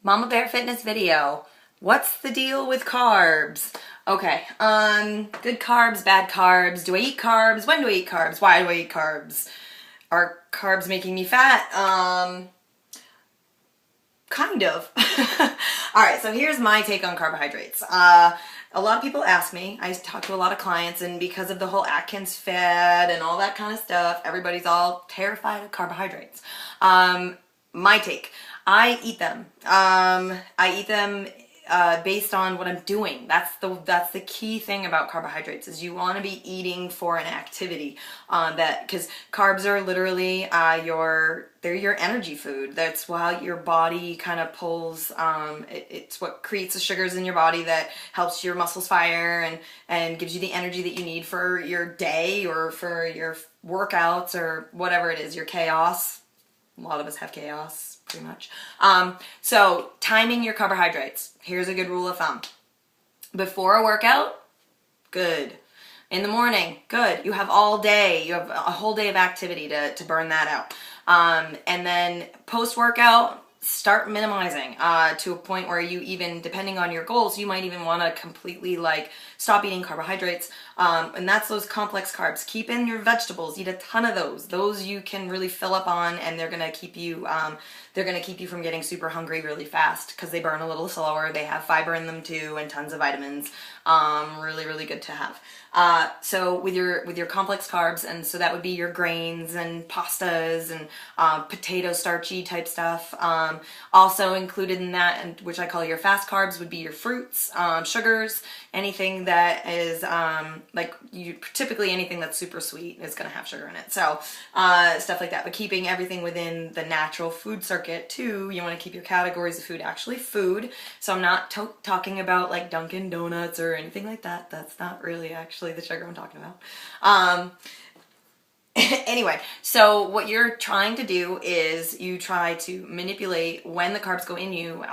Mama Bear Fitness video. What's the deal with carbs? Okay, good carbs, bad carbs. Do I eat carbs? When do I eat carbs? Why do I eat carbs? Are carbs making me fat? Kind of. All right, so here's my take on carbohydrates. A lot of people ask me, I talk to a lot of clients, and because of the whole Atkins fad and all that kind of stuff, everybody's all terrified of carbohydrates. My take, I eat them. I eat them based on what I'm doing. That's the key thing about carbohydrates is you want to be eating for an activity. Because carbs are literally they're your energy food. That's why your body kind of pulls. It's what creates the sugars in your body that helps your muscles fire and gives you the energy that you need for your day or for your workouts or whatever it is, your chaos. A lot of us have chaos, pretty much. So timing your carbohydrates. Here's a good rule of thumb. Before a workout, good. In the morning, good. You have all day. You have a whole day of activity to burn that out. And then post-workout, start minimizing to a point where you even, depending on your goals, you might even want to completely stop eating carbohydrates. And that's those complex carbs. Keep in your vegetables. Eat a ton of those. Those you can really fill up on, and they're gonna keep you from getting super hungry really fast because they burn a little slower. They have fiber in them too, and tons of vitamins. Really, really good to have. So with your complex carbs, and so that would be your grains and pastas and potato starchy type stuff. Also included in that, and which I call your fast carbs, would be your fruits, sugars, anything that is typically anything that's super sweet is going to have sugar in it. So stuff like that. But keeping everything within the natural food circuit too. You want to keep your categories of food actually food. So I'm not talking about like Dunkin' Donuts or anything like that. That's not really actually the sugar I'm talking about. Anyway, so what you're trying to do is you try to manipulate when the carbs go in you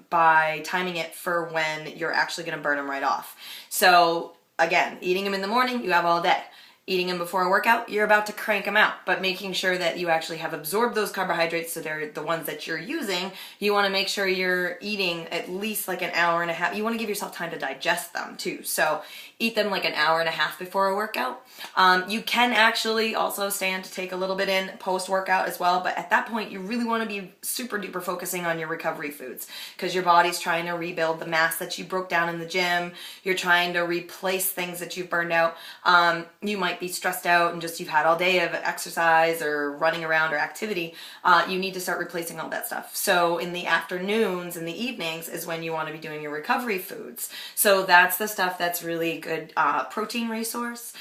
by timing it for when you're actually going to burn them right off. So again, eating them in the morning, you have all day. Eating them before a workout, you're about to crank them out, but making sure that you actually have absorbed those carbohydrates, so they're the ones that you're using. You want to make sure you're eating at least like an hour and a half. You want to give yourself time to digest them too. So eat them like an hour and a half before a workout. You can actually also stand to take a little bit in post-workout as well, but at that point you really want to be super duper focusing on your recovery foods because your body's trying to rebuild the mass that you broke down in the gym. You're trying to replace things that you've burned out. You might be stressed out and just you've had all day of exercise or running around or activity. You need to start replacing all that stuff. So in the afternoons and the evenings is when you want to be doing your recovery foods. So that's the stuff that's really good protein resource.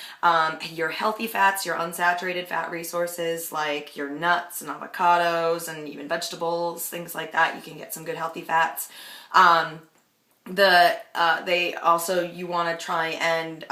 Your healthy fats, your unsaturated fat resources like your nuts and avocados and even vegetables, things like that. You can get some good healthy fats. They also, you want to try and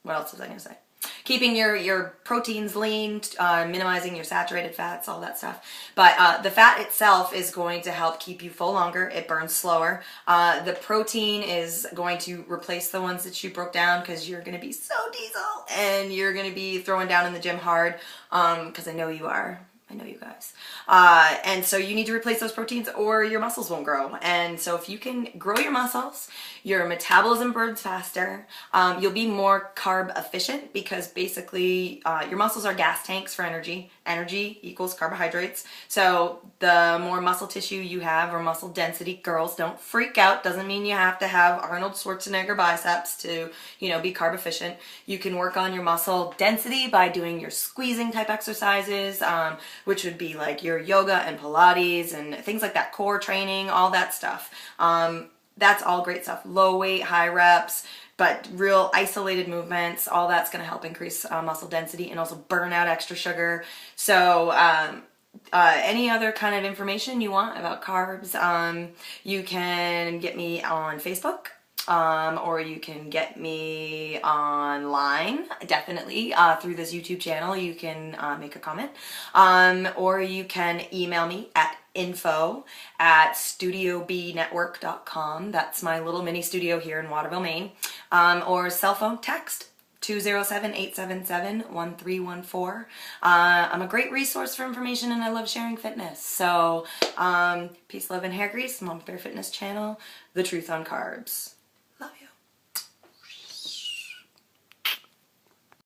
what else was I going to say? Keeping your proteins lean, minimizing your saturated fats, all that stuff. But the fat itself is going to help keep you full longer. It burns slower. The protein is going to replace the ones that you broke down because you're going to be so diesel and you're going to be throwing down in the gym hard because I know you are. I know you guys. And so you need to replace those proteins or your muscles won't grow. And so if you can grow your muscles, your metabolism burns faster, you'll be more carb efficient because basically your muscles are gas tanks for energy. Energy equals carbohydrates. So the more muscle tissue you have or muscle density, girls, don't freak out. Doesn't mean you have to have Arnold Schwarzenegger biceps to, be carb efficient. You can work on your muscle density by doing your squeezing type exercises, which would be like your yoga and Pilates and things like that, core training, all that stuff. That's all great stuff. Low weight, high reps, but real isolated movements, all that's going to help increase muscle density and also burn out extra sugar. So any other kind of information you want about carbs, you can get me on Facebook. Or you can get me online, definitely, through this YouTube channel. You can make a comment, or you can email me at info@studiobnetwork.com. That's my little mini studio here in Waterville, Maine, or cell phone text 207-877-1314. I'm a great resource for information and I love sharing fitness. So, peace, love, and hair grease, Mama Bear Fitness channel, the truth on carbs.